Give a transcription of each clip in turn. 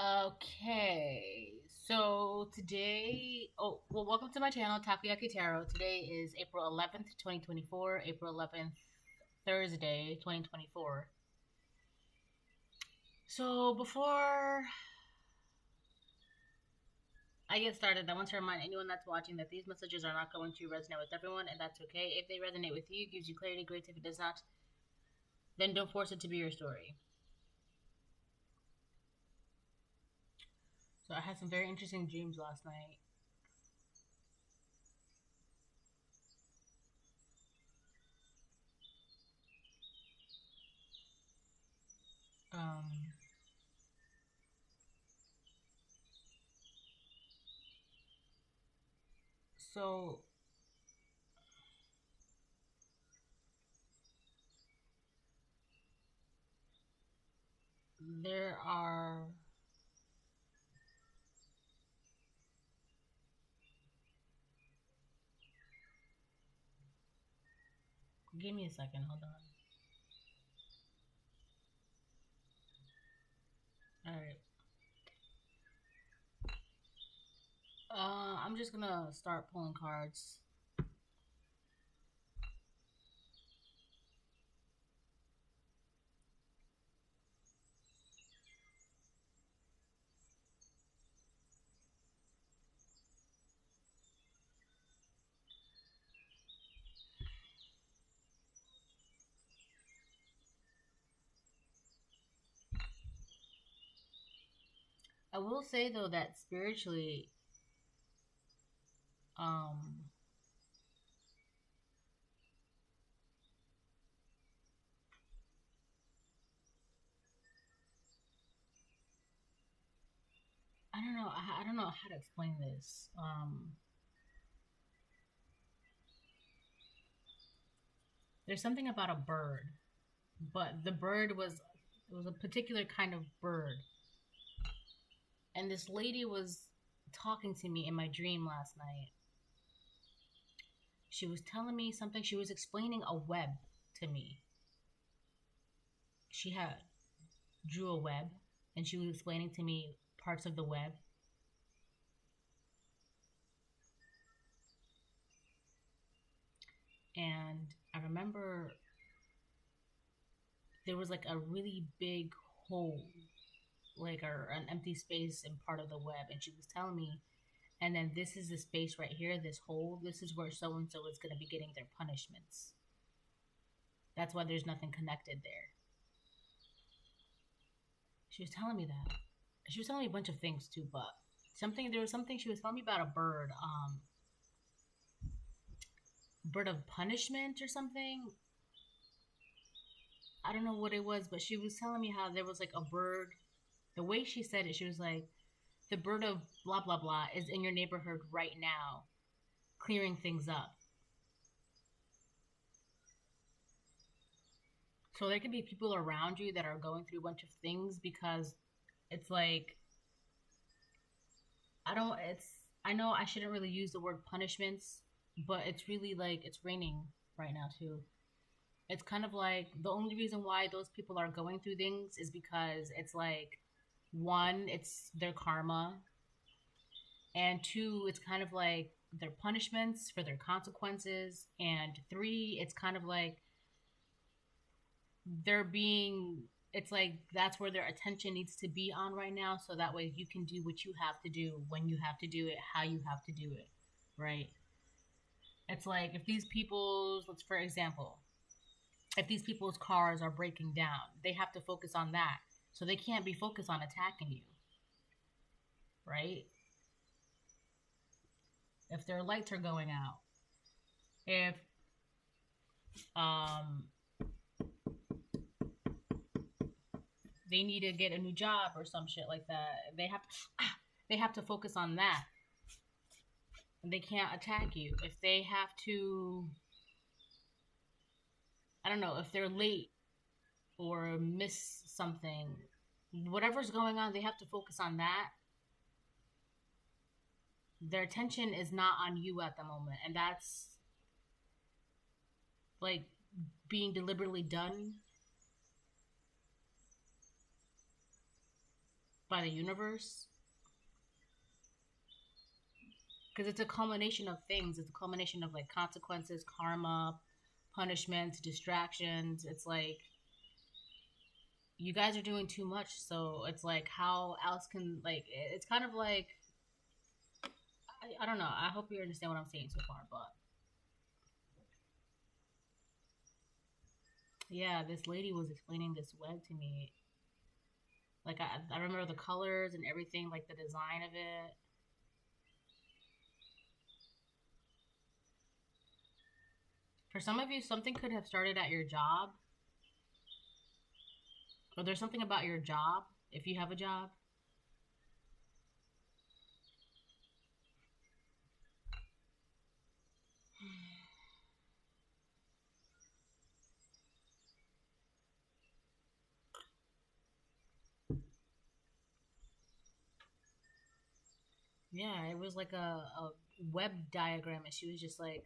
Okay, so today, welcome to my channel, Takoyaki Tarot. Today is April 11th, 2024, April 11th, Thursday, 2024. So before I get started, I want to remind anyone that's watching that these messages are not going to resonate with everyone, and that's okay. If they resonate with you, gives you clarity, great. If it does not, then don't force it to be your story. So I had some very interesting dreams last night. Um, so there are give me a second, hold on. All right. I'm just gonna start pulling cards. I will say though that spiritually, um, I don't know. I don't know how to explain this. There's something about a bird, but the bird was it was a particular kind of bird, and this lady was talking to me in my dream last night. She was telling me something. She was explaining a web to me. She had drew a web, and she was explaining to me parts of the web. And I remember there was like a really big hole, like an empty space in part of the web. And she was telling me, and then this is the space right here, this hole, this is where so and so is going to be getting their punishments. That's why there's nothing connected there. She was telling me that. She was telling me a bunch of things too, but there was something she was telling me about a bird, bird of punishment or something. I don't know what it was, but she was telling me how there was like a bird. The way she said it, she was like, the bird of blah blah blah is in your neighborhood right now, clearing things up. So there could be people around you that are going through a bunch of things because it's like I know I shouldn't really use the word punishments, but it's really like it's raining right now too. It's kind of like the only reason why those people are going through things is because it's like one, it's their karma, and two, it's kind of like their punishments for their consequences, and three, it's kind of like they're being it's like that's where their attention needs to be on right now, so that way you can do what you have to do when you have to do it, how you have to do it, right? It's like if these people's let's for example, if these people's cars are breaking down, they have to focus on that, so they can't be focused on attacking you, right? If their lights are going out, if um they need to get a new job or some shit like that, they have to focus on that. They can't attack you. If they have to, I don't know, if they're late or miss something, whatever's going on, they have to focus on that. Their attention is not on you at the moment, and that's like being deliberately done by the universe. Because it's a culmination of things. It's a culmination of like consequences, karma, punishments, distractions. It's like you guys are doing too much, so it's like how else can like it's kind of like I don't know. I hope you understand what I'm saying so far, but yeah, this lady was explaining this web to me. Like I remember the colors and everything, like the design of it. For some of you, something could have started at your job, or there's something about your job if you have a job. Yeah, it was like a web diagram, and she was just like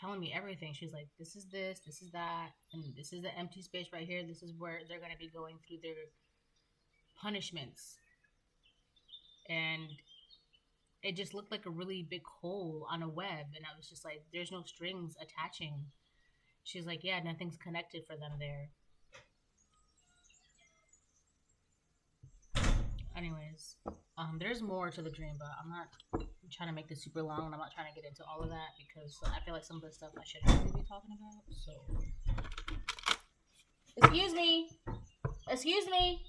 telling me everything. She was like, this is that, and this is the empty space right here. This is where they're going to be going through their punishments. And it just looked like a really big hole on a web. And I was just like, there's no strings attaching. She's like, yeah, nothing's connected for them there. Anyways, there's more to the dream, but I'm not trying to make this super long, and I'm not trying to get into all of that because I feel like some of the stuff I shouldn't really be talking about. So, excuse me, excuse me.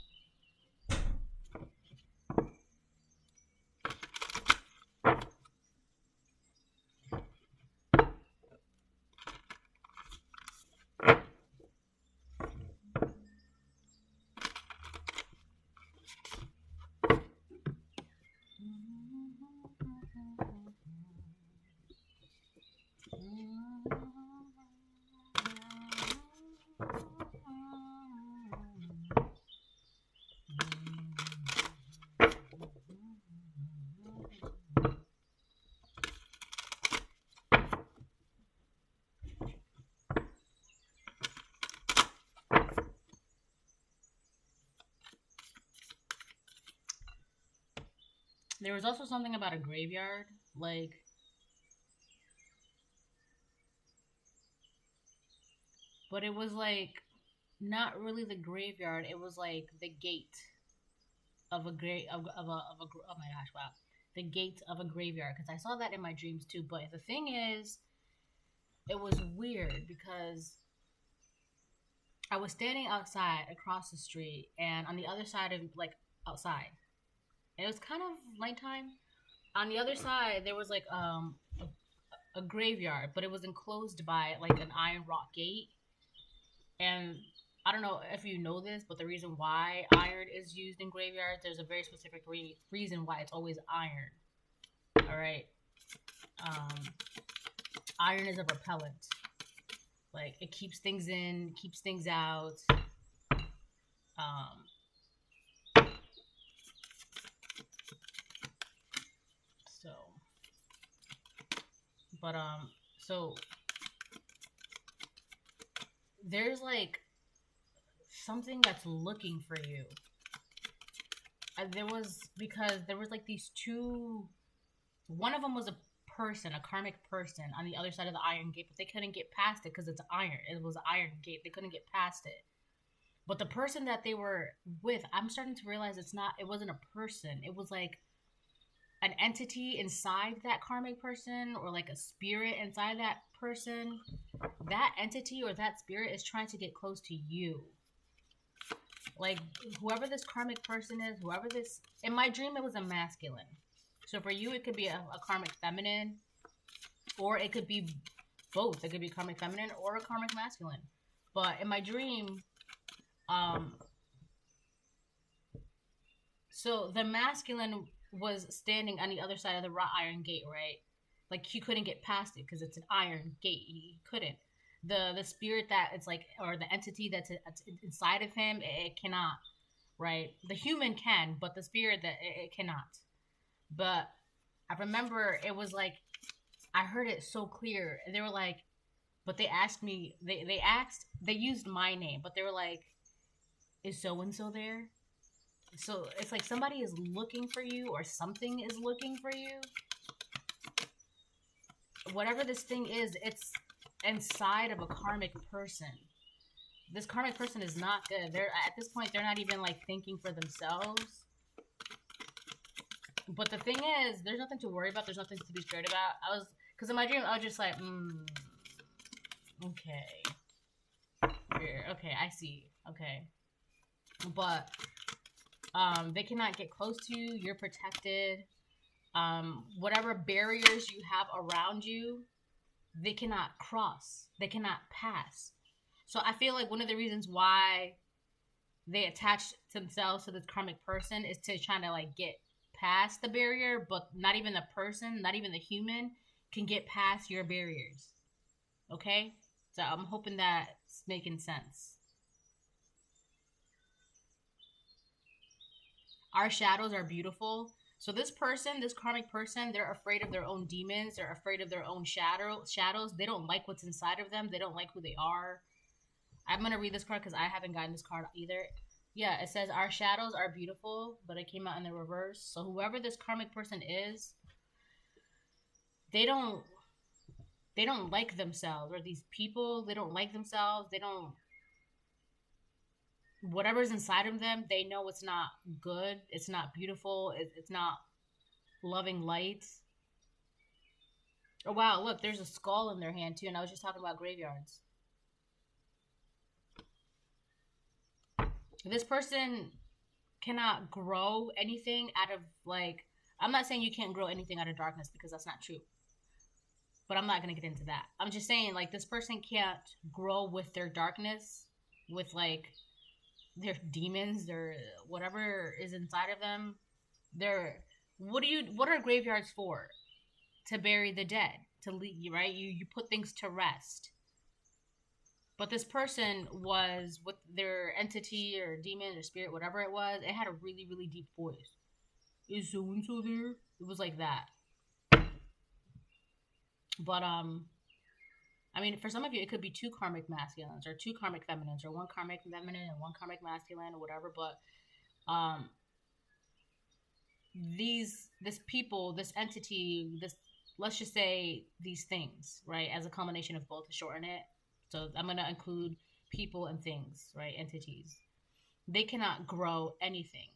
There was also something about a graveyard, like but it was like not really the graveyard. It was like the gate of a great of a oh my gosh, wow, the gate of a graveyard, because I saw that in my dreams too. But the thing is, it was weird because I was standing outside across the street, and on the other side of like outside, it was kind of nighttime. On the other side, there was like a graveyard, but it was enclosed by like an iron rock gate. And I don't know if you know this, but the reason why iron is used in graveyards, there's a very specific reason why it's always iron. All right. Um, Iron is a repellent. Like it keeps things in, keeps things out. Um, so, but so there's like something that's looking for you. There was because there was like these two. One of them was a person, a karmic person, on the other side of the iron gate, but they couldn't get past it because it's iron. It was an iron gate. They couldn't get past it. But the person that they were with, I'm starting to realize it's not. It wasn't a person. It was like an entity inside that karmic person, or like a spirit inside that person. That entity or that spirit is trying to get close to you. Like whoever this karmic person is, whoever this, in my dream it was a masculine. So for you it could be a karmic feminine, or it could be both. It could be karmic feminine or a karmic masculine. But in my dream, so the masculine was standing on the other side of the wrought iron gate, right? Like he couldn't get past it because it's an iron gate. He couldn't. The spirit that it's like, or the entity that's inside of him, it cannot, right? The human can, but the spirit that it cannot. But I remember it was like I heard it so clear. They were like, but they asked me. They asked. They used my name, but they were like, "Is so and so there?" So it's like somebody is looking for you, or something is looking for you. Whatever this thing is, it's inside of a karmic person. This karmic person is not good. They're at this point, they're not even like thinking for themselves. But the thing is, there's nothing to worry about. There's nothing to be scared about. Because in my dream, I was just like, okay. Okay, I see. Okay. But, they cannot get close to you. You're protected. Whatever barriers you have around you, they cannot cross. They cannot pass. So I feel like one of the reasons why they attach themselves to this karmic person is to try to like get past the barrier, but not even the person, not even the human can get past your barriers. Okay? So I'm hoping that's making sense. Our shadows are beautiful. So this person, this karmic person, they're afraid of their own demons. They're afraid of their own shadows. They don't like what's inside of them. They don't like who they are. I'm going to read this card because I haven't gotten this card either. Yeah, it says, our shadows are beautiful, but it came out in the reverse. So whoever this karmic person is, they don't like themselves. Or these people, they don't like themselves. They don't... Whatever's inside of them, they know it's not good. It's not beautiful. It's not loving light. Oh, wow, look, there's a skull in their hand, too. And I was just talking about graveyards. This person cannot grow anything out of, like... I'm not saying you can't grow anything out of darkness, because that's not true. But I'm not going to get into that. I'm just saying, like, this person can't grow with their darkness, with, like, their demons, their whatever is inside of them. What are graveyards for? To bury the dead, to leave, right? You put things to rest. But this person was, with their entity or demon or spirit, whatever it was, it had a really, really deep voice. Is so and so there? It was like that. But I mean, for some of you, it could be two karmic masculines or two karmic feminines, or one karmic feminine and one karmic masculine, or whatever. But this people, this entity, this, let's just say these things, right, as a combination of both to shorten it. So I'm going to include people and things, right, entities. They cannot grow anything.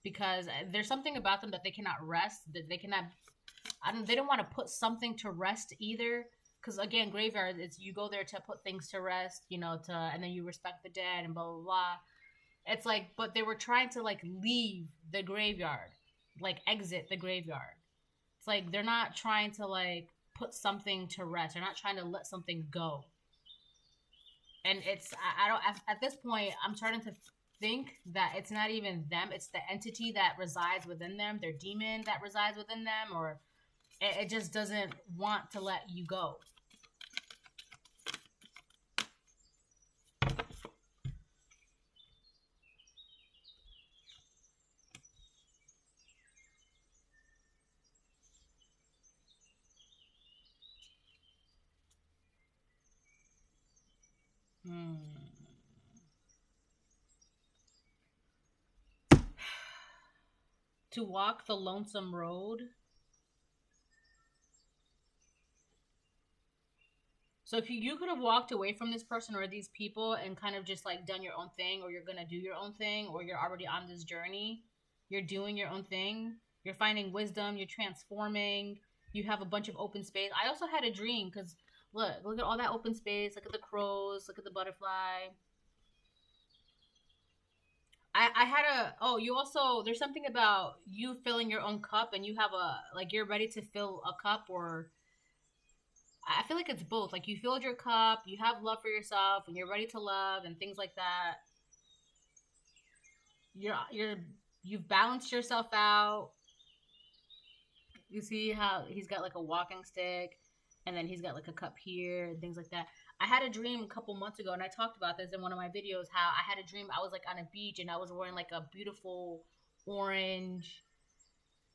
Because there's something about them that they cannot rest, that they cannot... they don't want to put something to rest either, because again, graveyard, it's you go there to put things to rest, you know, and then you respect the dead and blah blah blah. It's like, but they were trying to like leave the graveyard, like exit the graveyard. It's like they're not trying to like put something to rest. They're not trying to let something go. And it's I don't at this point I'm starting to think that it's not even them, it's the entity that resides within them, their demon that resides within them, or it just doesn't want to let you go. To walk the lonesome road. So if you could have walked away from this person or these people and kind of just like done your own thing, or you're going to do your own thing, or you're already on this journey, you're doing your own thing, you're finding wisdom, you're transforming, you have a bunch of open space. I also had a dream because look at all that open space, look at the crows, look at the butterfly. I had you also, there's something about you filling your own cup, and you have you're ready to fill a cup, or I feel like it's both. Like you filled your cup, you have love for yourself, and you're ready to love and things like that. You've balanced yourself out. You see how he's got like a walking stick, and then he's got like a cup here and things like that. I had a dream a couple months ago, and I talked about this in one of my videos, how I had a dream I was like on a beach and I was wearing like a beautiful orange,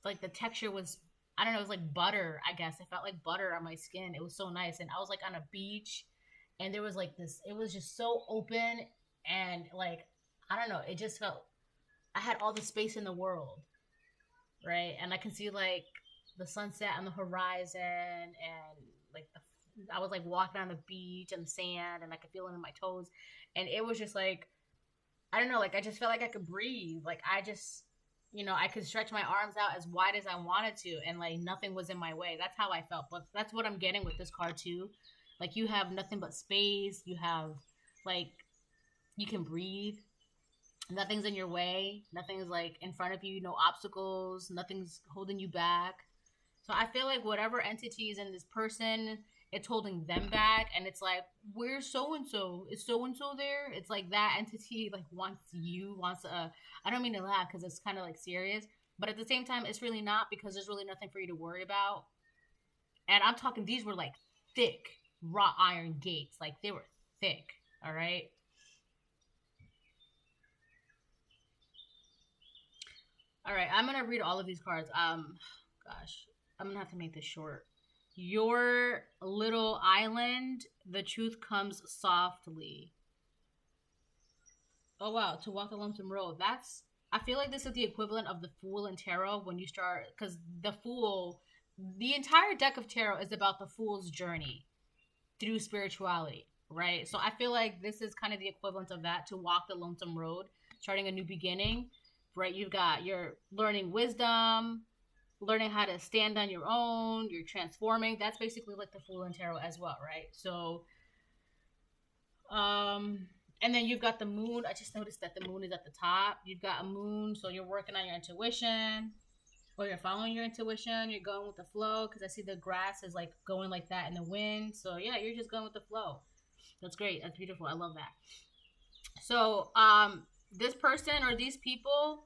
like the texture was, I don't know, it was like butter, I guess. It felt like butter on my skin. It was so nice. And I was like on a beach, and there was like this, it was just so open, and like I don't know, it just felt I had all the space in the world, right? And I can see like the sunset on the horizon, and like I was like walking on the beach and the sand, and I could feel it in my toes, and it was just like I don't know, like I just felt like I could breathe, like I just I could stretch my arms out as wide as I wanted to, and like nothing was in my way. That's how I felt, but that's what I'm getting with this card too. Like you have nothing but space. You have like you can breathe. Nothing's in your way. Nothing's like in front of you. No obstacles. Nothing's holding you back. So I feel like whatever entity is in this person, it's holding them back, and it's like, where's so and so? Is so and so there? It's like that entity like wants a. I don't mean to laugh because it's kind of like serious, but at the same time, it's really not, because there's really nothing for you to worry about. And I'm talking, these were like thick wrought iron gates, like they were thick. All right. All right, I'm gonna read all of these cards. Gosh, I'm gonna have to make this short. Your little island, the truth comes softly. Oh wow, to walk the lonesome road. That's I feel like this is the equivalent of the Fool in tarot when you start, because the Fool, the entire deck of tarot is about the Fool's journey through spirituality, right? So I feel like this is kind of the equivalent of that, to walk the lonesome road, starting a new beginning, right? You're learning wisdom, learning how to stand on your own, you're transforming. That's basically like the Fool in tarot as well, right? So and then you've got the moon. I just noticed that the moon is at the top. You've got a moon, so you're working on your intuition, or you're following your intuition. You're going with the flow, because I see the grass is like going like that in the wind. So yeah, you're just going with the flow. That's great. That's beautiful. I love that. So this person or these people,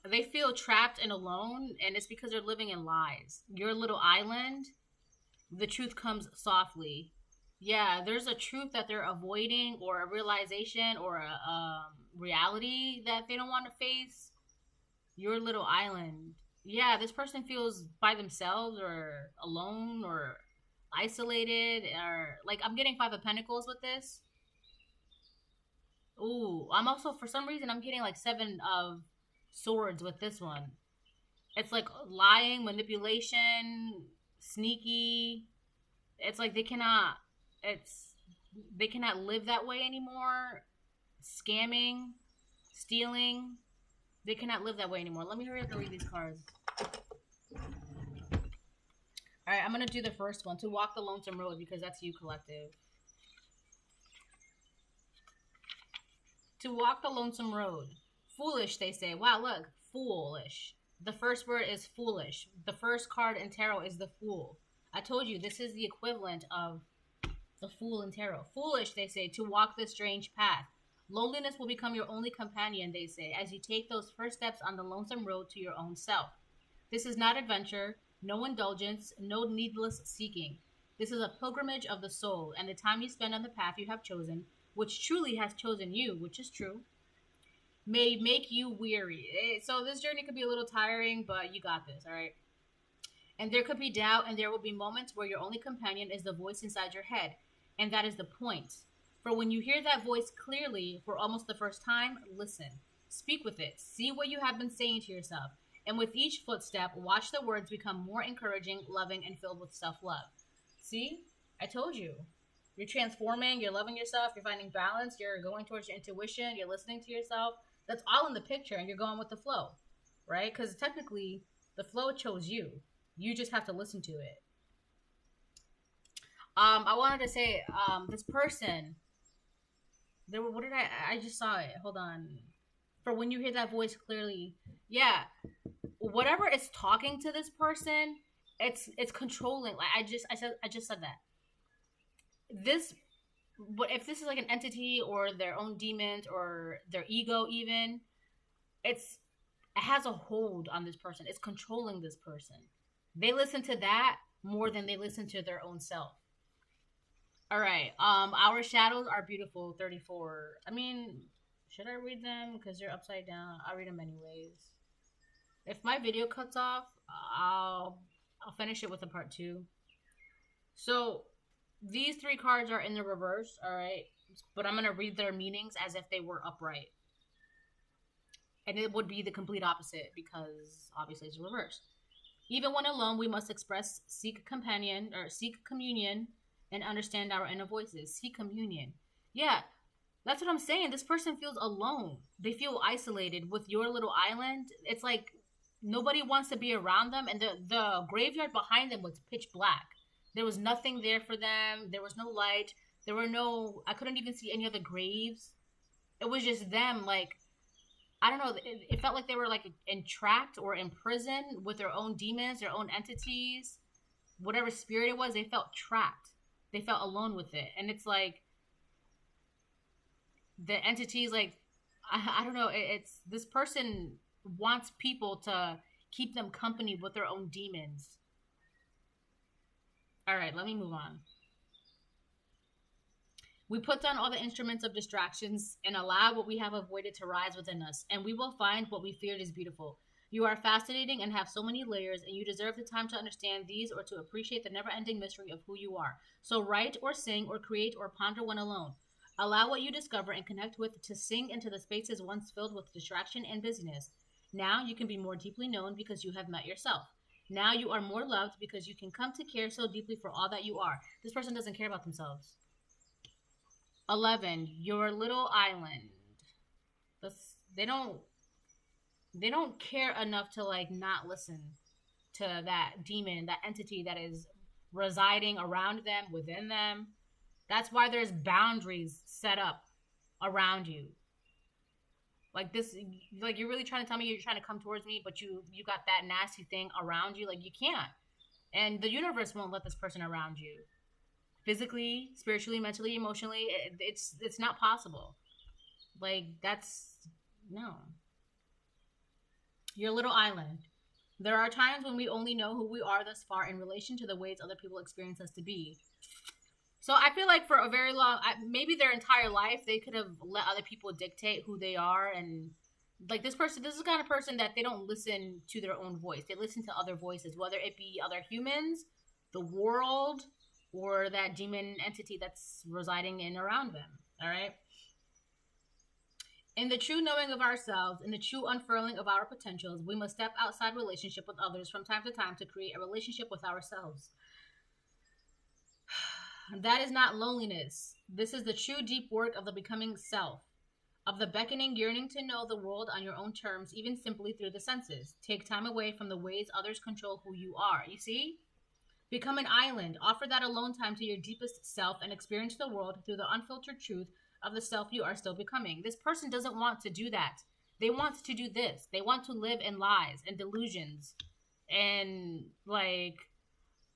they feel trapped and alone, and it's because they're living in lies. Your little island, the truth comes softly. Yeah, there's a truth that they're avoiding, or a realization, or a reality that they don't want to face. Your little island. Yeah, this person feels by themselves, or alone, or isolated, or like I'm getting Five of Pentacles with this. Ooh, I'm also, for some reason, I'm getting like Seven of Swords with this one. It's like lying, manipulation, sneaky. It's like it's they cannot live that way anymore. Scamming, stealing. They cannot live that way anymore. Let me hurry up and read these cards. All right, I'm gonna do the first one, to walk the lonesome road, because that's you, collective. To walk the lonesome road. Foolish, they say. Wow, look, foolish. The first word is foolish. The first card in tarot is the Fool. I told you, this is the equivalent of the Fool in tarot. Foolish, they say, to walk this strange path. Loneliness will become your only companion, they say, as you take those first steps on the lonesome road to your own self. This is not adventure, no indulgence, no needless seeking. This is a pilgrimage of the soul, and the time you spend on the path you have chosen, which truly has chosen you, which is true, may make you weary. So this journey could be a little tiring, but you got this, all right? And there could be doubt, and there will be moments where your only companion is the voice inside your head, and that is the point. For when you hear that voice clearly for almost the first time, listen. Speak with it. See what you have been saying to yourself. And with each footstep, watch the words become more encouraging, loving, and filled with self-love. See? I told you. You're transforming, you're loving yourself, you're finding balance, you're going towards your intuition, you're listening to yourself. That's all in the picture, and you're going with the flow, right? Because technically, the flow chose you. You just have to listen to it. I wanted to say, this person, what did I just saw it. Hold on. For when you hear that voice clearly, yeah, whatever is talking to this person, it's controlling. Like I just said that. This, but if this is like an entity or their own demons or their ego, even, it has a hold on this person. It's controlling this person. They listen to that more than they listen to their own self. All right. Our shadows are beautiful. 34. I mean, should I read them? Because they're upside down. I'll read them anyways. If my video cuts off, I'll finish it with a part 2. So these 3 cards are in the reverse. All right. but I'm going to read their meanings as if they were upright. And it would be the complete opposite because obviously it's reversed. Even when alone, we must express, seek communion, and understand our inner voices. Seek communion. Yeah, that's what I'm saying. This person feels alone. They feel isolated with your little island. It's like nobody wants to be around them, and the graveyard behind them was pitch black. There was nothing there for them. There was no light. I couldn't even see any other graves. It was just them, like, I don't know. It felt like they were like entrapped or imprisoned with their own demons, their own entities, whatever spirit it was. They felt trapped. They felt alone with it, and it's like the entities, like I don't know. It's this person wants people to keep them company with their own demons. All right, let me move on. We put down all the instruments of distractions and allow what we have avoided to rise within us, and we will find what we feared is beautiful. You are fascinating and have so many layers, and you deserve the time to understand these or to appreciate the never-ending mystery of who you are. So write or sing or create or ponder when alone. Allow what you discover and connect with to sing into the spaces once filled with distraction and busyness. Now you can be more deeply known because you have met yourself. Now you are more loved because you can come to care so deeply for all that you are. This person doesn't care about themselves. 11, your little island. They don't care enough to like not listen to that demon, that entity that is residing around them, within them. That's why there's boundaries set up around you. Like this, like you're really trying to tell me you're trying to come towards me, but you got that nasty thing around you. Like you can't. And the universe won't let this person around you. Physically, spiritually, mentally, emotionally, it's not possible. Like no. Your little island. There are times when we only know who we are thus far in relation to the ways other people experience us to be. So I feel like for a very long, maybe their entire life, they could have let other people dictate who they are. And like this is the kind of person that they don't listen to their own voice. They listen to other voices, whether it be other humans, the world, or that demon entity that's residing in around them. All right. In the true knowing of ourselves, in the true unfurling of our potentials, we must step outside relationship with others from time to time to create a relationship with ourselves. That is not loneliness. This is the true deep work of the becoming self, of the beckoning yearning to know the world on your own terms, even simply through the senses. Take time away from the ways others control who you are. You see? Become an island. Offer that alone time to your deepest self and experience the world through the unfiltered truth of the self you are still becoming. This person doesn't want to do that. They want to do this. They want to live in lies and delusions. And like,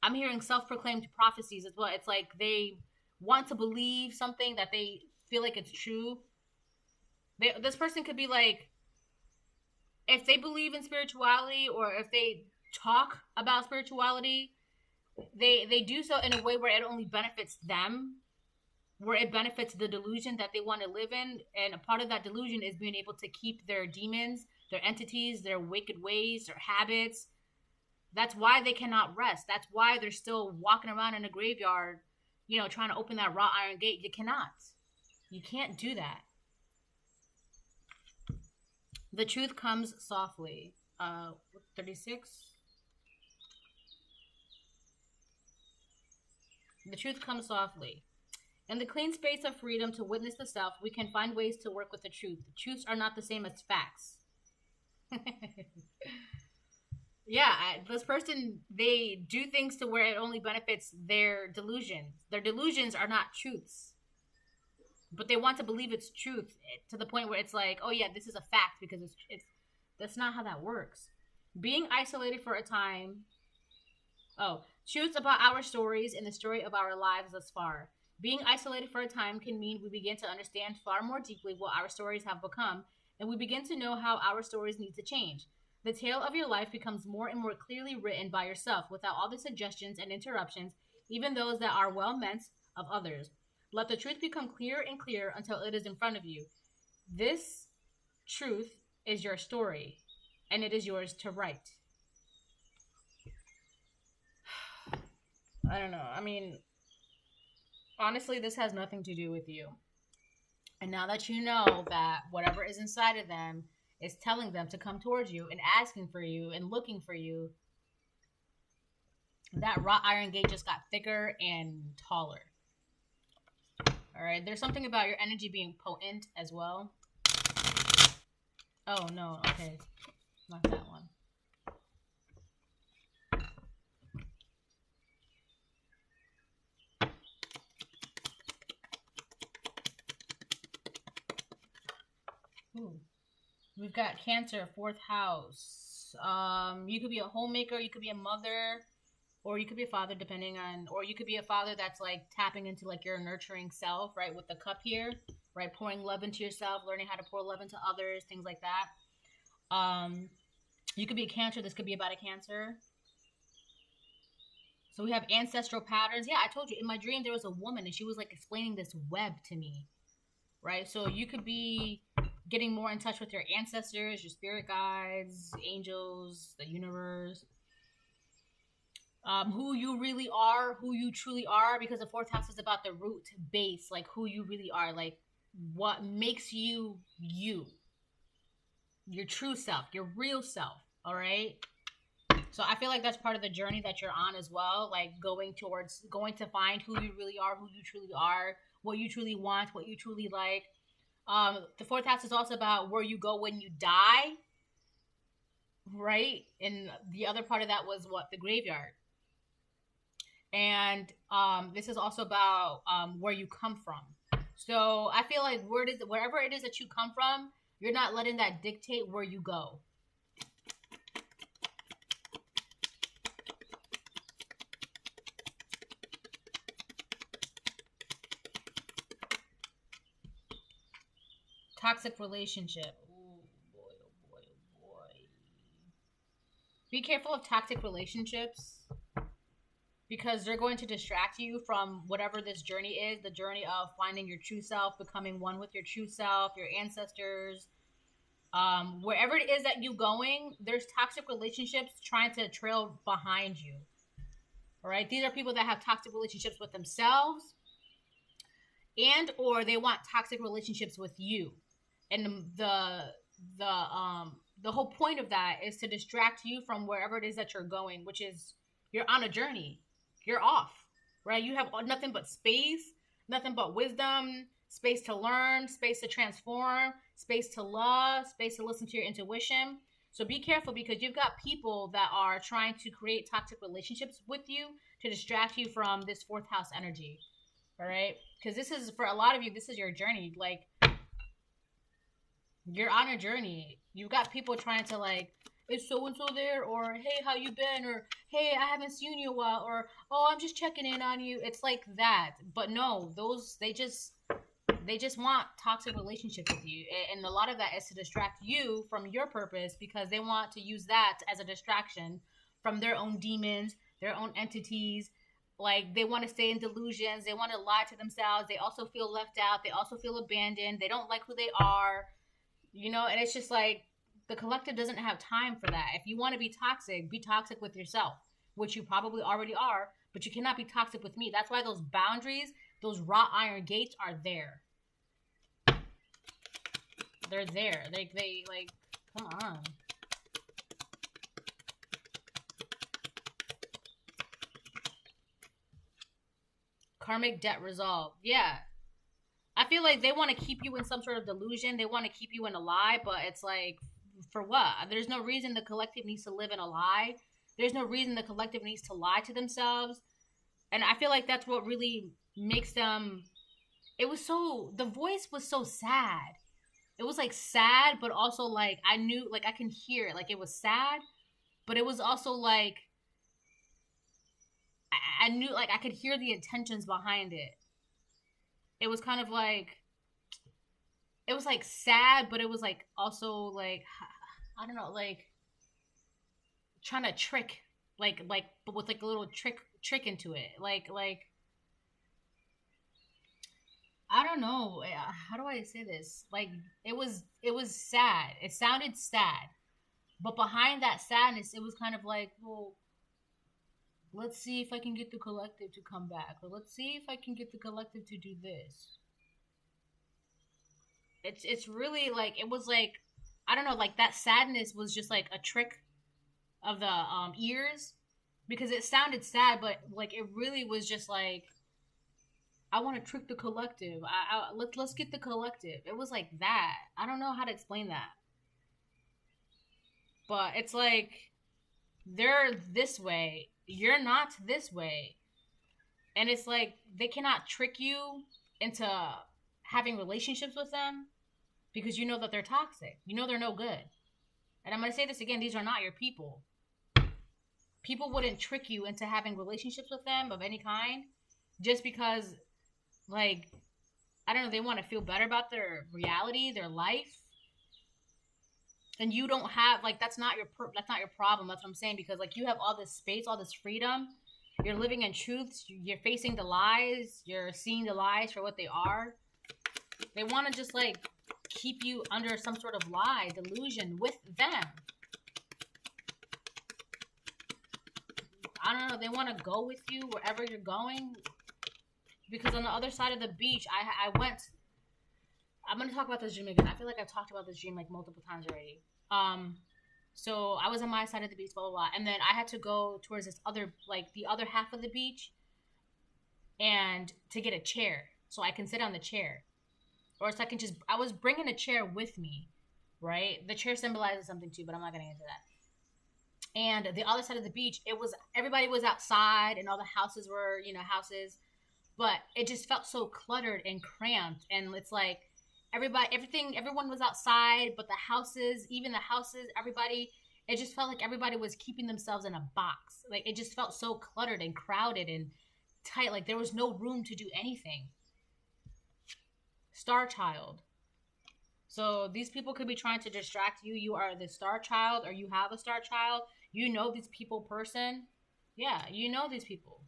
I'm hearing self-proclaimed prophecies as well. It's like they want to believe something that they feel like it's true. This person could be like, if they believe in spirituality or if they talk about spirituality, they do so in a way where it only benefits them, where it benefits the delusion that they want to live in. And a part of that delusion is being able to keep their demons, their entities, their wicked ways, their habits. That's why they cannot rest. That's why they're still walking around in a graveyard, trying to open that wrought iron gate. You cannot. You can't do that. The truth comes softly. 36. The truth comes softly. In the clean space of freedom to witness the self, we can find ways to work with the truth. Truths are not the same as facts. Yeah, this person, they do things to where it only benefits their delusions. Their delusions are not truths. But they want to believe it's truth to the point where it's like, oh yeah, this is a fact because it's that's not how that works. Being isolated for a time. Oh, truths about our stories and the story of our lives thus far. Being isolated for a time can mean we begin to understand far more deeply what our stories have become, and we begin to know how our stories need to change. The tale of your life becomes more and more clearly written by yourself without all the suggestions and interruptions, even those that are well meant of others. Let the truth become clearer and clearer until it is in front of you. This truth is your story, and it is yours to write. I don't know. I mean, honestly, this has nothing to do with you. And now that you know that whatever is inside of them is telling them to come towards you and asking for you and looking for you, that wrought iron gate just got thicker and taller. All right. There's something about your energy being potent as well. Oh, no. Okay. Not that one. Ooh. We've got Cancer, fourth house. You could be a homemaker, you could be a mother, or you could be a father, depending on, or you could be a father that's like tapping into like your nurturing self, right? With the cup here, right? Pouring love into yourself, learning how to pour love into others, things like that. You could be a Cancer. This could be about a Cancer. So we have ancestral patterns. Yeah, I told you in my dream there was a woman and she was like explaining this web to me, right? So you could be getting more in touch with your ancestors, your spirit guides, angels, the universe, who you really are, who you truly are, because the fourth house is about the root base, like who you really are, like what makes you you, your true self, your real self. All right. So I feel like that's part of the journey that you're on as well, like going to find who you really are, who you truly are, what you truly want, what you truly like. The fourth house is also about where you go when you die, right? And the other part of that was what? The graveyard. And this is also about where you come from. So I feel like wherever it is that you come from, you're not letting that dictate where you go. Toxic relationship. Ooh, boy, oh boy, oh boy. Be careful of toxic relationships because they're going to distract you from whatever this journey is, the journey of finding your true self, becoming one with your true self, your ancestors. Wherever it is that you're going, there's toxic relationships trying to trail behind you. All right? These are people that have toxic relationships with themselves and or they want toxic relationships with you. And the whole point of that is to distract you from wherever it is that you're going, which is you're on a journey. You're off, right? You have nothing but space, nothing but wisdom, space to learn, space to transform, space to love, space to listen to your intuition. So be careful because you've got people that are trying to create toxic relationships with you to distract you from this fourth house energy. All right? Because this is, for a lot of you, this is your journey. Like, you're on a journey. You've got people trying to like, is so and so there, or hey, how you been, or hey, I haven't seen you in a while, or oh, I'm just checking in on you. It's like that. But no, those they just want toxic relationship with you, and a lot of that is to distract you from your purpose because they want to use that as a distraction from their own demons, their own entities. Like they want to stay in delusions. They want to lie to themselves. They also feel left out. They also feel abandoned. They don't like who they are. You know, and it's just like the collective doesn't have time for that. If you want to be toxic with yourself, which you probably already are, but you cannot be toxic with me. That's why those boundaries, those wrought iron gates are there. They're there. They like, come on. Karmic debt resolved. Yeah. I feel like they want to keep you in some sort of delusion. They want to keep you in a lie, but it's like, for what? There's no reason the collective needs to live in a lie. There's no reason the collective needs to lie to themselves. And I feel like that's what really makes them. The voice was so sad. It was like sad, but also like I knew, like I can hear it. Like it was sad, but it was also like I knew, like I could hear the intentions behind it. It was kind of like it was like sad, but it was like also like I don't know, like trying to trick, but with like a little trick into it, like I don't know, how do I say this? Like it was sad. It sounded sad, but behind that sadness, it was kind of like, well, let's see if I can get the collective to come back, or let's see if I can get the collective to do this. it's really like it was like I don't know, like that sadness was just like a trick of the ears because it sounded sad, but like it really was just like I want to trick the collective. Let's get the collective. It was like that. I don't know how to explain that, but it's like they're this way. You're not this way, and it's like they cannot trick you into having relationships with them because you know that they're toxic. You know they're no good. And I'm gonna say this again: these are not your people. People wouldn't trick you into having relationships with them of any kind just because, like, I don't know, they want to feel better about their reality, their life. And you don't have like that's not your problem. That's what I'm saying because like you have all this space, all this freedom. You're living in truths. You're facing the lies. You're seeing the lies for what they are. They want to just like keep you under some sort of lie, delusion with them. I don't know. They want to go with you wherever you're going. Because on the other side of the beach, I went. I'm gonna talk about this dream again. I feel like I've talked about this dream like multiple times already. So I was on my side of the beach, blah blah blah, and then I had to go towards this other, like the other half of the beach, and to get a chair so I can sit on the chair, or so I can just. I was bringing a chair with me, right? The chair symbolizes something too, but I'm not gonna get into that. And the other side of the beach, it was everybody was outside, and all the houses were, houses, but it just felt so cluttered and cramped, and it's like everyone was outside, but the houses, everybody, it just felt like everybody was keeping themselves in a box. Like it just felt so cluttered and crowded and tight. Like there was no room to do anything. Star child. So these people could be trying to distract you. You are the star child, or you have a star child. You know these people person. Yeah, you know these people.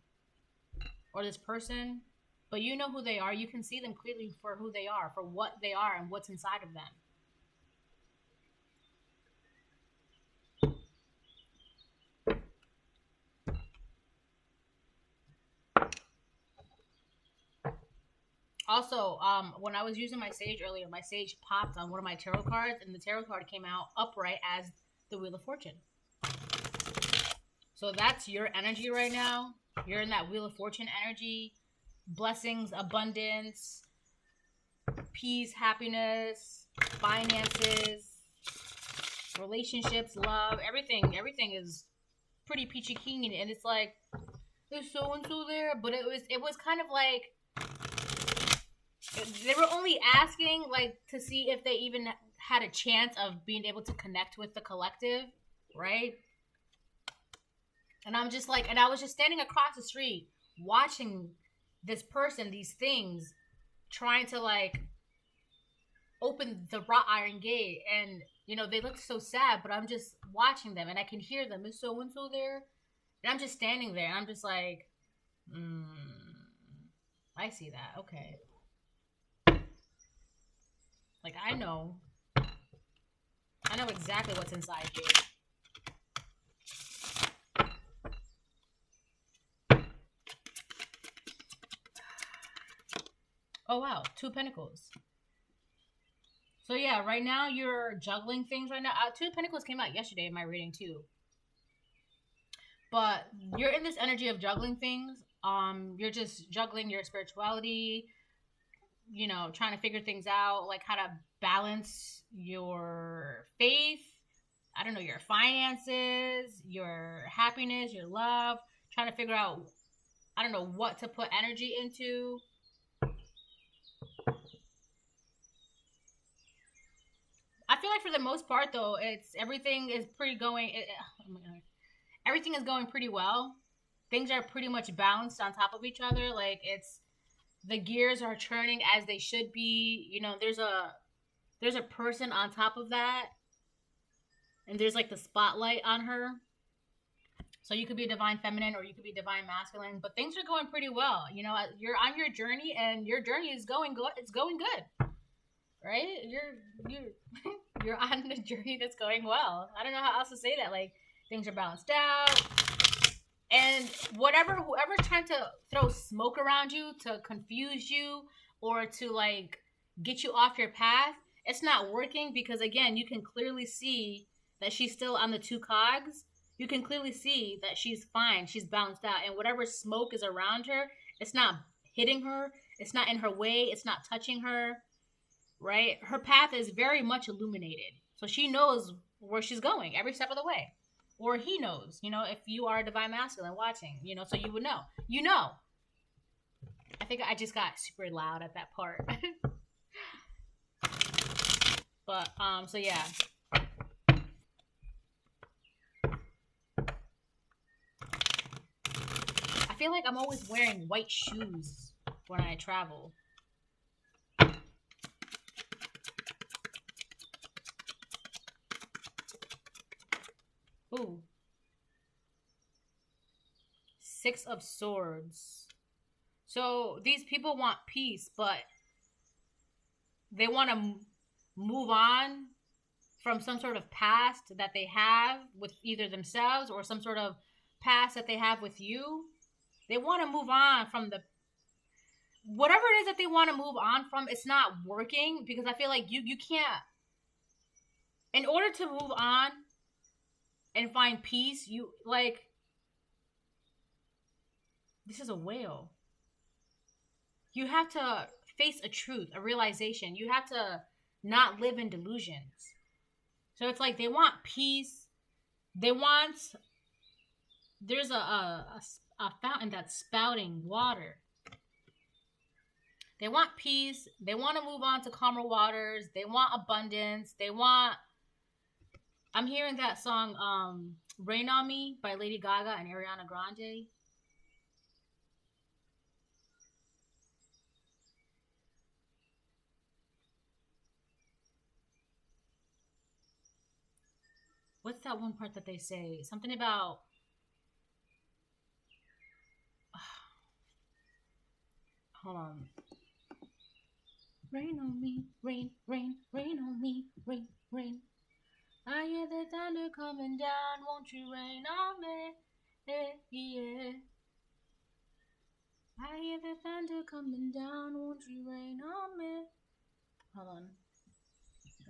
Or this person. But you know who they are. You can see them clearly for who they are, for what they are and what's inside of them. Also, when I was using my sage earlier, my sage popped on one of my tarot cards, and the tarot card came out upright as the Wheel of Fortune. So that's your energy right now. You're in that Wheel of Fortune energy. Blessings, abundance, peace, happiness, finances, relationships, love, everything is pretty peachy keen, and it's like there's so and so there, but it was kind of like they were only asking like to see if they even had a chance of being able to connect with the collective, right? And I'm just like, and I was just standing across the street watching this person, these things, trying to like open the wrought iron gate, and they look so sad, but I'm just watching them and I can hear them. Is so and so there? And I'm just standing there and I'm just like, I see that. Okay. Like I know exactly what's inside you. Oh wow, 2 Pentacles. So yeah, right now you're juggling things right now. 2 Pentacles came out yesterday in my reading too. But you're in this energy of juggling things. You're just juggling your spirituality, trying to figure things out, like how to balance your faith, I don't know, your finances, your happiness, your love, trying to figure out, I don't know, what to put energy into. I feel like for the most part, though, everything is everything is going pretty well. Things are pretty much balanced on top of each other. Like the gears are turning as they should be. There's a person on top of that, and there's like the spotlight on her. So you could be a divine feminine or you could be divine masculine, but things are going pretty well. You're on your journey, and your journey is going good. It's going good. Right? You're on a journey that's going well. I don't know how else to say that. Like things are balanced out, and whoever's trying to throw smoke around you to confuse you or to like get you off your path, it's not working because, again, you can clearly see that she's still on the two cogs. You can clearly see that she's fine. She's balanced out. And whatever smoke is around her, it's not hitting her. It's not in her way. It's not touching her, right? Her path is very much illuminated. So she knows where she's going every step of the way. Or he knows, if you are a divine masculine watching, so you would know. I think I just got super loud at that part. But, so yeah. I feel like I'm always wearing white shoes when I travel. Ooh. 6 of Swords. So these people want peace, but they want to move on from some sort of past that they have with either themselves or some sort of past that they have with you. They want to move on from whatever it is that they want to move on from. It's not working because I feel like you can't, in order to move on and find peace, this is a whale. You have to face a truth, a realization. You have to not live in delusions. So it's like they want peace. There's a fountain that's spouting water. They want peace. They want to move on to calmer waters. They want abundance. I'm hearing that song, Rain on Me by Lady Gaga and Ariana Grande. What's that one part that they say? Something about... Hold on. Rain on me, rain, rain, rain on me, rain, rain. I hear the thunder coming down, won't you rain on me? Yeah. I hear the thunder coming down, won't you rain on me? Hold on.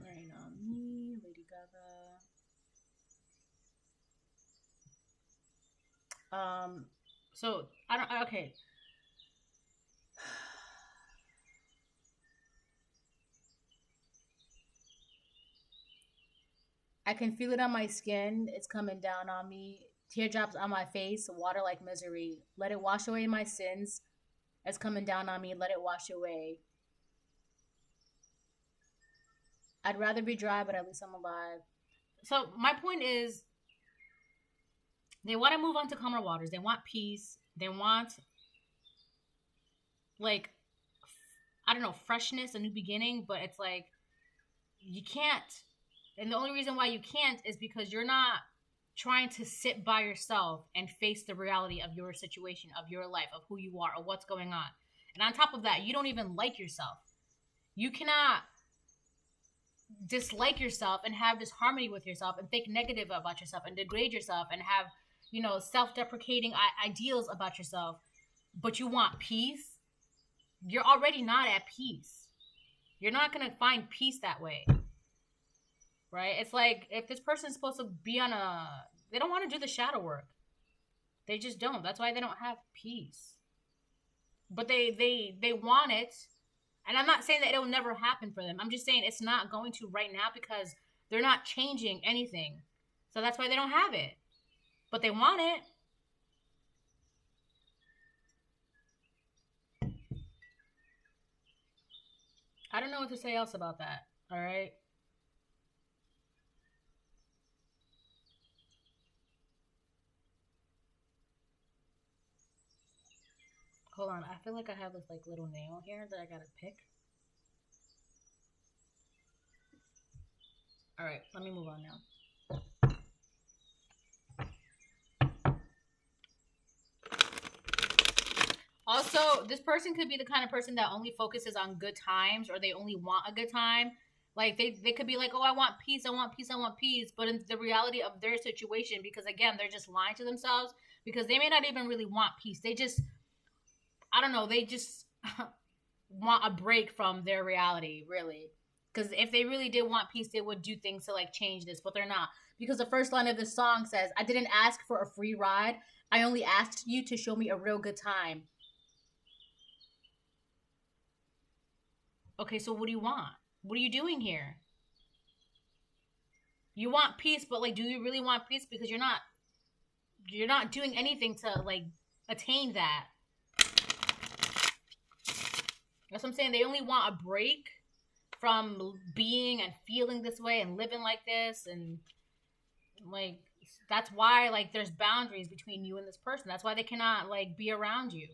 Rain on me, Lady Gaga. So, okay. I can feel it on my skin. It's coming down on me. Teardrops on my face. Water like misery. Let it wash away my sins. It's coming down on me. Let it wash away. I'd rather be dry, but at least I'm alive. So my point is, they want to move on to calmer waters. They want peace. They want, freshness, a new beginning. But it's like, you can't. And the only reason why you can't is because you're not trying to sit by yourself and face the reality of your situation, of your life, of who you are, of what's going on. And on top of that, you don't even like yourself. You cannot dislike yourself and have disharmony with yourself and think negative about yourself and degrade yourself and have, self-deprecating ideals about yourself, but you want peace. You're already not at peace. You're not going to find peace that way. Right? It's like if this person's supposed to be they don't want to do the shadow work. They just don't. That's why they don't have peace. But they want it. And I'm not saying that it'll never happen for them. I'm just saying it's not going to right now because they're not changing anything. So that's why they don't have it. But they want it. I don't know what to say else about that. All right? Hold on, I feel like I have this little nail here that I gotta pick. Alright, let me move on now. Also, this person could be the kind of person that only focuses on good times, or they only want a good time. They could be like, oh, I want peace, I want peace, I want peace. But in the reality of their situation, because again, they're just lying to themselves, because they may not even really want peace. They just, I don't know, they just want a break from their reality, really. Because if they really did want peace, they would do things to like change this, but they're not. Because the first line of the song says, "I didn't ask for a free ride. I only asked you to show me a real good time." Okay, so what do you want? What are you doing here? You want peace, but like, do you really want peace? Because you're not doing anything to like attain that. That's what I'm saying. They only want a break from being and feeling this way and living like this, and like that's why like there's boundaries between you and this person. That's why they cannot like be around you.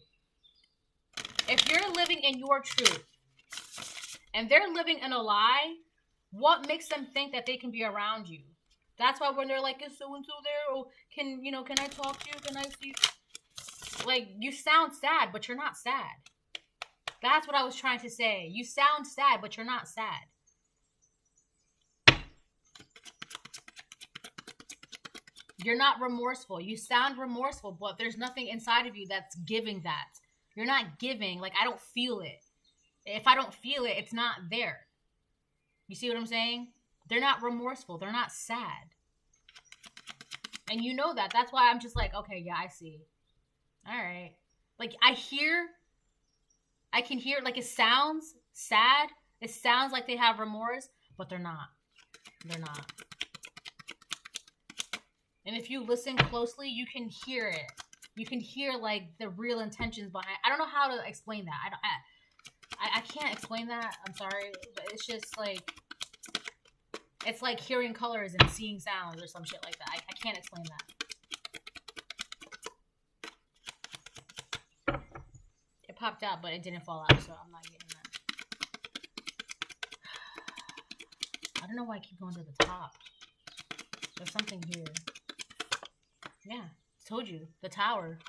If you're living in your truth and they're living in a lie, what makes them think that they can be around you? That's why when they're like, "Is so and so there? Or can I talk to you? Can I see?" Like, you sound sad, but you're not sad. That's what I was trying to say. You sound sad, but you're not sad. You're not remorseful. You sound remorseful, but there's nothing inside of you that's giving that. You're not giving. Like, I don't feel it. If I don't feel it, it's not there. You see what I'm saying? They're not remorseful. They're not sad. And you know that. That's why I'm just like, okay, yeah, I see. All right. Like, I can hear, like, it sounds sad. It sounds like they have remorse, but they're not. They're not. And if you listen closely, you can hear it. You can hear, like, the real intentions behind. I don't know how to explain that. I can't explain that. I'm sorry. But it's just, like, it's like hearing colors and seeing sounds or some shit like that. I can't explain that. It popped out, but it didn't fall out, so I'm not getting that. I don't know why I keep going to the top. There's something here. Yeah, I told you. The tower.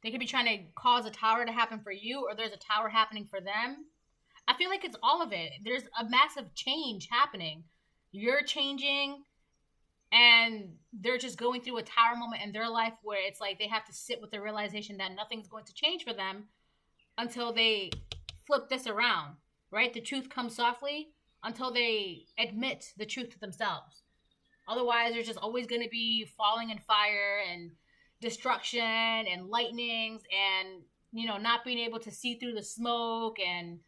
They could be trying to cause a tower to happen for you, or there's a tower happening for them. I feel like it's all of it. There's a massive change happening. You're changing, and they're just going through a tower moment in their life where it's like they have to sit with the realization that nothing's going to change for them until they flip this around, right? The truth comes softly until they admit the truth to themselves. Otherwise, there's just always going to be falling in fire and destruction and lightnings and, not being able to see through the smoke and,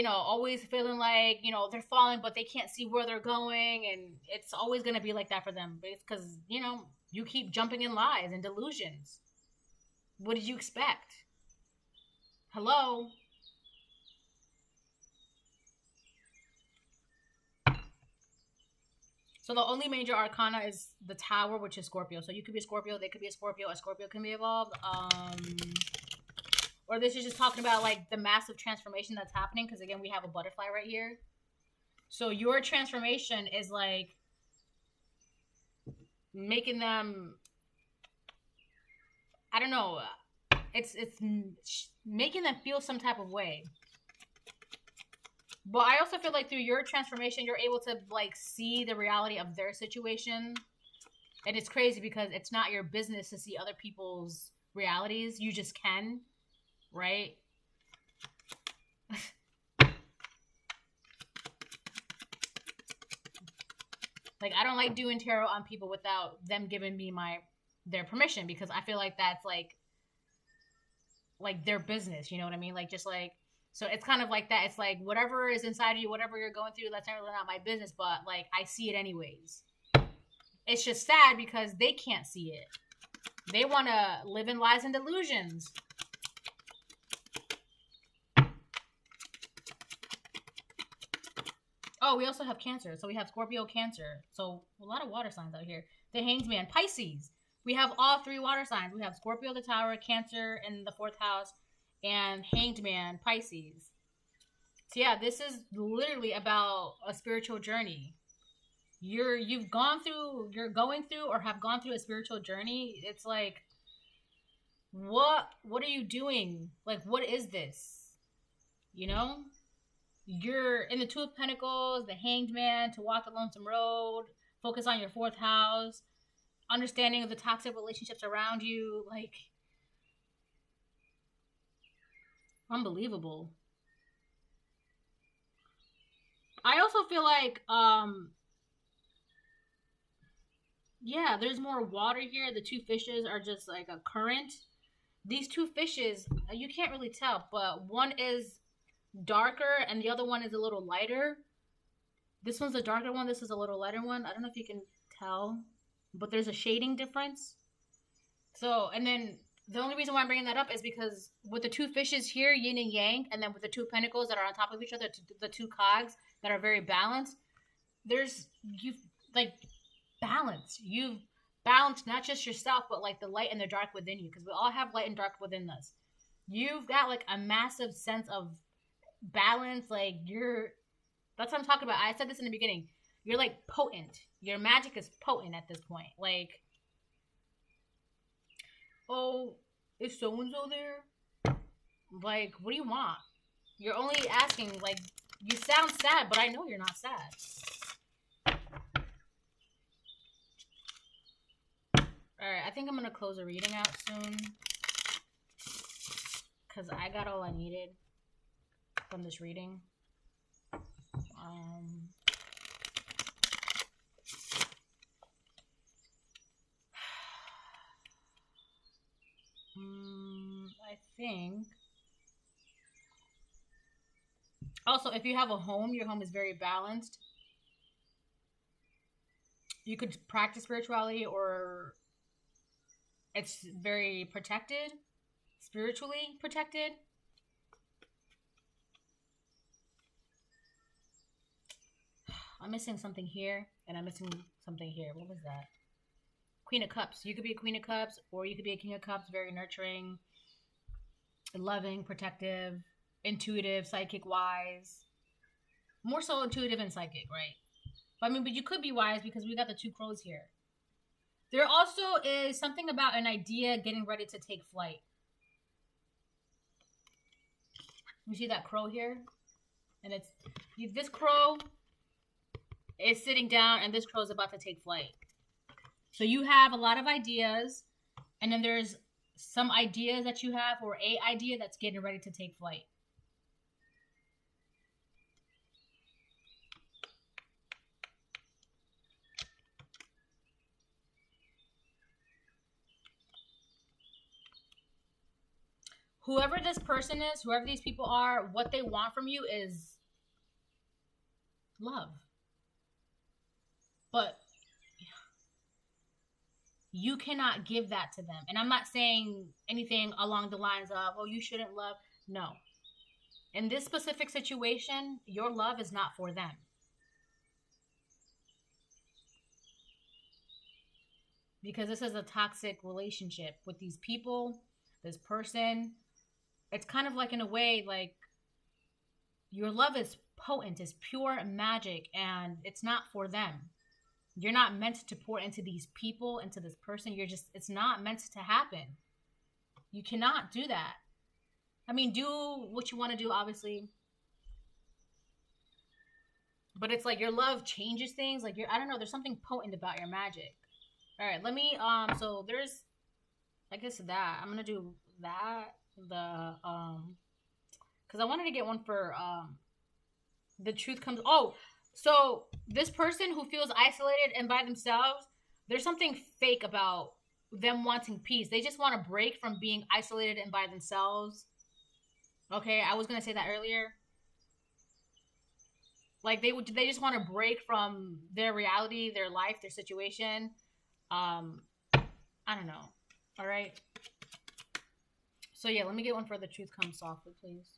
always feeling like, they're falling, but they can't see where they're going. And it's always going to be like that for them. It's because, you keep jumping in lies and delusions. What did you expect? Hello? So the only major arcana is the tower, which is Scorpio. So you could be a Scorpio, they could be a Scorpio can be evolved. Or this is just talking about like the massive transformation that's happening, because again, we have a butterfly right here. So your transformation is like making them, I don't know, it's making them feel some type of way. But I also feel like through your transformation, you're able to like see the reality of their situation. And it's crazy because it's not your business to see other people's realities. You just can, right? Like, I don't like doing tarot on people without them giving me their permission, because I feel like that's like their business, you know what I mean? Like, just like, so it's kind of like that. It's like whatever is inside of you, whatever you're going through, that's really not my business, but like I see it anyways. It's just sad because they can't see it. They want to live in lies and delusions. Oh, we also have Cancer. So we have Scorpio, Cancer. So a lot of water signs out here. The Hanged Man, Pisces. We have all three water signs. We have Scorpio, the Tower, Cancer in the 4th house, and Hanged Man, Pisces. So yeah, this is literally about a spiritual journey. You're going through or have gone through a spiritual journey. It's like, what are you doing? Like, what is this? You're in the 2 of Pentacles, the Hanged Man, to walk the lonesome road, focus on your 4th house, understanding of the toxic relationships around you. Like, Unbelievable. I also feel like, yeah, there's more water here. The two fishes are just like a current. These two fishes, you can't really tell, but one is darker and the other one is a little lighter. This one's a darker one. This is a little lighter one. I don't know if you can tell, but there's a shading difference. So, and then the only reason why I'm bringing that up is because with the two fishes here, yin and yang, and then with the two pentacles that are on top of each other, the two cogs that are very balanced, you've like balance. You've balanced not just yourself, but like the light and the dark within you, because we all have light and dark within us. You've got like a massive sense of balance. Like that's what I'm talking about. I said this in the beginning. You're like potent. Your magic is potent at this point. Like, oh, is so and so there? Like, what do you want? You're only asking, like, you sound sad, but I know you're not sad. Alright, I think I'm gonna close the reading out soon. Because I got all I needed from this reading. I think. Also, if you have a home, your home is very balanced. You could practice spirituality, or it's very protected, spiritually protected. I'm missing something here, and I'm missing something here. What was that? Queen of Cups. You could be a Queen of Cups, or you could be a King of Cups, very nurturing, loving, protective, intuitive, psychic, wise. More so intuitive and psychic, right? But you could be wise because we got the two crows here. There also is something about an idea getting ready to take flight. You see that crow here? And it's this crow is sitting down, and this crow is about to take flight. So you have a lot of ideas, and then there's some ideas that you have, or a idea that's getting ready to take flight. Whoever this person is, whoever these people are, what they want from you is love. But you cannot give that to them. And I'm not saying anything along the lines of, oh, you shouldn't love. No. In this specific situation, your love is not for them. Because this is a toxic relationship with these people, this person. It's kind of like, in a way, like, your love is potent, it's pure magic, and it's not for them. You're not meant to pour into these people, into this person. It's not meant to happen. You cannot do that. Do what you want to do, obviously. But it's like your love changes things. Like, I don't know, there's something potent about your magic. All right, let me, so there's, I guess that, I'm going to do that, because I wanted to get one for, the truth comes, so this person who feels isolated and by themselves, there's something fake about them wanting peace. They just want to break from being isolated and by themselves. Okay, I was going to say that earlier. Like, they just want to break from their reality, their life, their situation. I don't know. All right. So yeah, let me get one for the truth comes softly, please.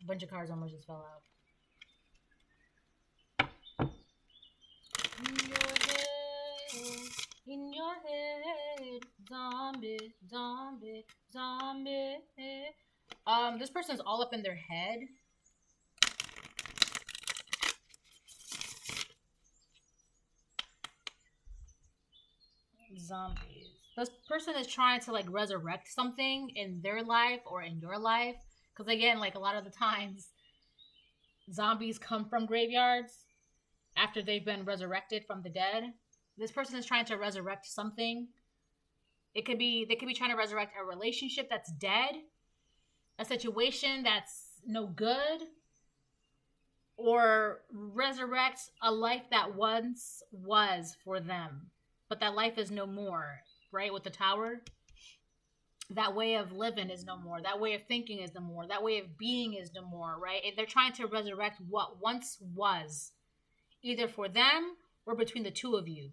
A bunch of cards almost just fell out. In your head, zombie, zombie, zombie. This person's all up in their head. Zombies. This person is trying to like resurrect something in their life or in your life, Because again, like a lot of the times, zombies come from graveyards after they've been resurrected from the dead. This person is trying to resurrect something. They could be trying to resurrect a relationship that's dead, a situation that's no good, or resurrect a life that once was for them, but that life is no more, right? With the tower, that way of living is no more. That way of thinking is no more. That way of being is no more, right? They're trying to resurrect what once was, either for them or between the two of you.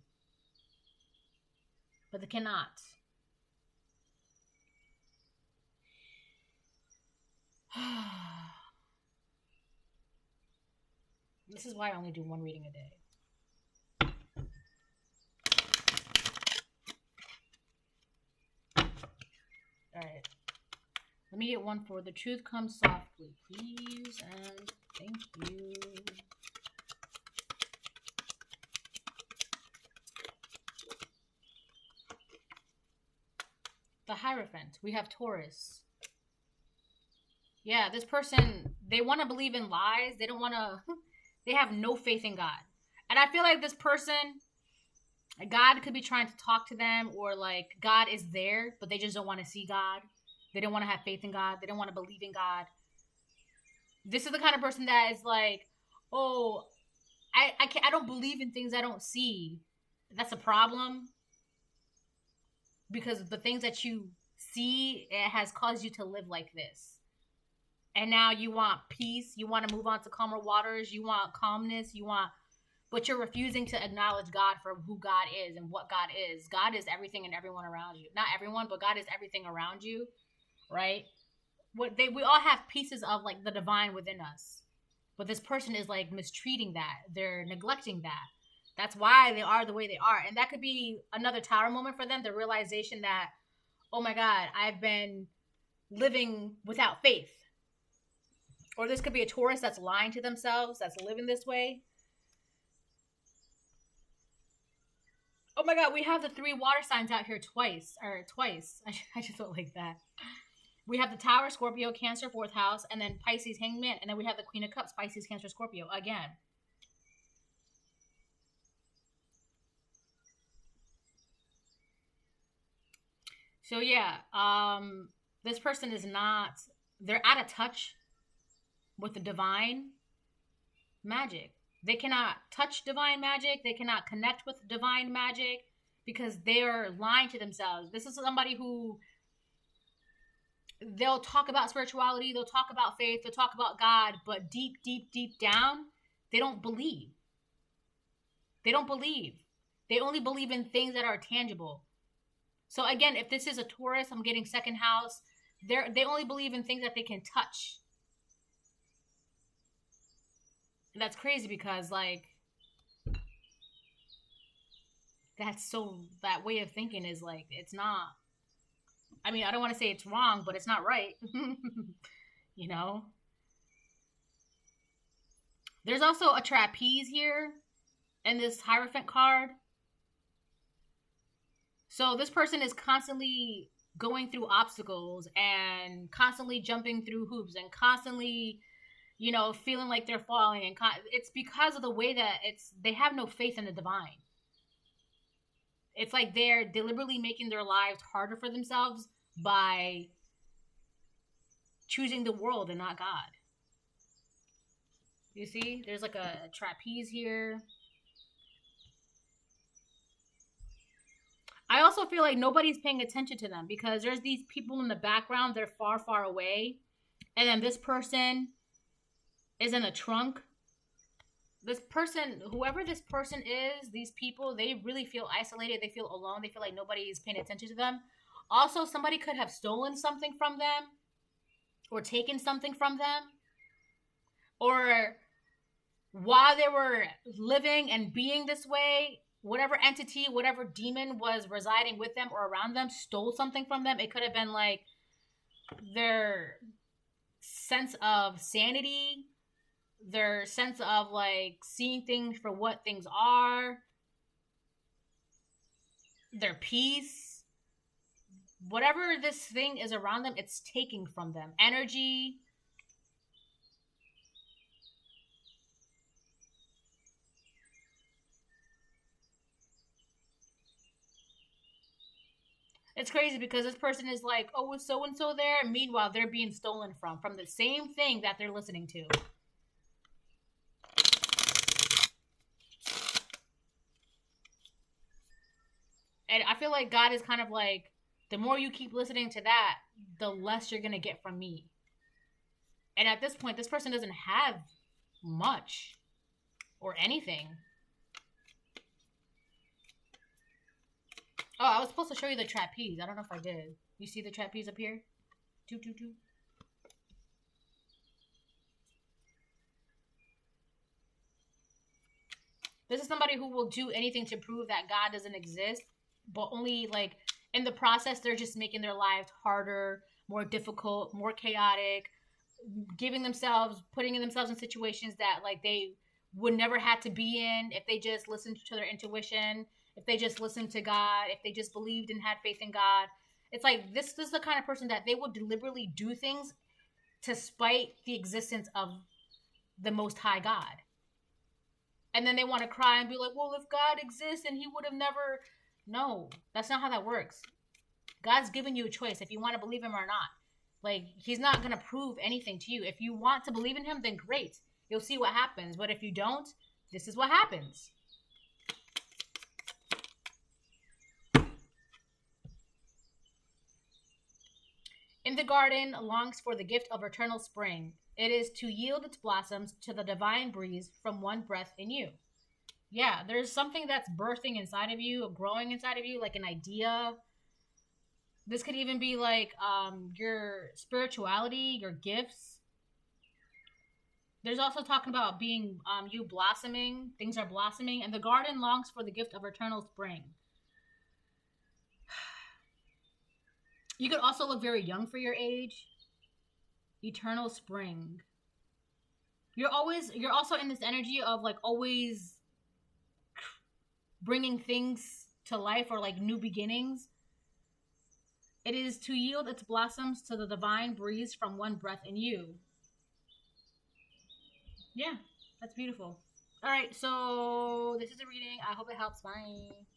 But they cannot. This is why I only do one reading a day. Alright. Let me get one for the truth comes softly, please, and thank you. The Hierophant. We have Taurus. Yeah, this person, they want to believe in lies. They don't want to, they have no faith in God. And I feel like this person, God could be trying to talk to them, or like God is there, but they just don't want to see God. They don't want to have faith in God. They don't want to believe in God. This is the kind of person that is like, oh, I don't believe in things I don't see. That's a problem. Because the things that you see, it has caused you to live like this. And now you want peace. You want to move on to calmer waters. You want calmness. But you're refusing to acknowledge God for who God is and what God is. God is everything and everyone around you. Not everyone, but God is everything around you, right? We all have pieces of like the divine within us. But this person is like mistreating that. They're neglecting that. That's why they are the way they are. And that could be another tower moment for them, the realization that, oh my God, I've been living without faith. Or this could be a Taurus that's lying to themselves, that's living this way. Oh my God, we have the 3 water signs out here twice. I just felt like that. We have the Tower, Scorpio, Cancer, 4th house, and then Pisces, Hangman, and then we have the Queen of Cups, Pisces, Cancer, Scorpio, again. So yeah, this person is not, they're out of touch with the divine magic. They cannot touch divine magic. They cannot connect with divine magic because they are lying to themselves. This is somebody who, they'll talk about spirituality, they'll talk about faith, they'll talk about God, but deep, deep, deep down, they don't believe. They don't believe. They only believe in things that are tangible. So again, if this is a Taurus, I'm getting 2nd house, they only believe in things that they can touch. And that's crazy because like, that way of thinking is like, it's not, I mean, I don't want to say it's wrong, but it's not right. You know? There's also a trapeze here in this Hierophant card. So this person is constantly going through obstacles and constantly jumping through hoops and constantly, you know, feeling like they're falling. And it's because of the way that they have no faith in the divine. It's like they're deliberately making their lives harder for themselves by choosing the world and not God. You see? There's like a trapeze here. I also feel like nobody's paying attention to them because there's these people in the background. They're far, far away. And then this person is in a trunk. This person, whoever this person is, these people, they really feel isolated. They feel alone. They feel like nobody is paying attention to them. Also, somebody could have stolen something from them or taken something from them. Or while they were living and being this way, whatever entity, whatever demon was residing with them or around them stole something from them. It could have been like their sense of sanity, their sense of like seeing things for what things are, their peace. Whatever this thing is around them, it's taking from them. Energy, It's crazy because this person is like, oh, was so and so there? Meanwhile, they're being stolen from the same thing that they're listening to. And I feel like God is kind of like, the more you keep listening to that, the less you're going to get from me. And at this point, this person doesn't have much or anything. Oh, I was supposed to show you the trapeze. I don't know if I did. You see the trapeze up here? Two. This is somebody who will do anything to prove that God doesn't exist, but only like in the process, they're just making their lives harder, more difficult, more chaotic, putting themselves in situations that like they would never have to be in if they just listened to their intuition, if they just listened to God, if they just believed and had faith in God. It's like this is the kind of person that they will deliberately do things to spite the existence of the Most High God. And then they want to cry and be like, well, if God exists and he would have never... No, that's not how that works. God's given you a choice if you want to believe him or not. Like, he's not going to prove anything to you. If you want to believe in him, then great. You'll see what happens. But if you don't, this is what happens. In the garden longs for the gift of eternal spring. It is to yield its blossoms to the divine breeze from one breath in you. Yeah, there's something that's birthing inside of you, growing inside of you, like an idea. This could even be like your spirituality, your gifts. There's also talking about being you blossoming. Things are blossoming, and the garden longs for the gift of eternal spring. You could also look very young for your age. Eternal spring. You're also in this energy of like always bringing things to life or like new beginnings. It is to yield its blossoms to the divine breeze from one breath in you. Yeah, that's beautiful. All right, so this is a reading. I hope it helps. Bye.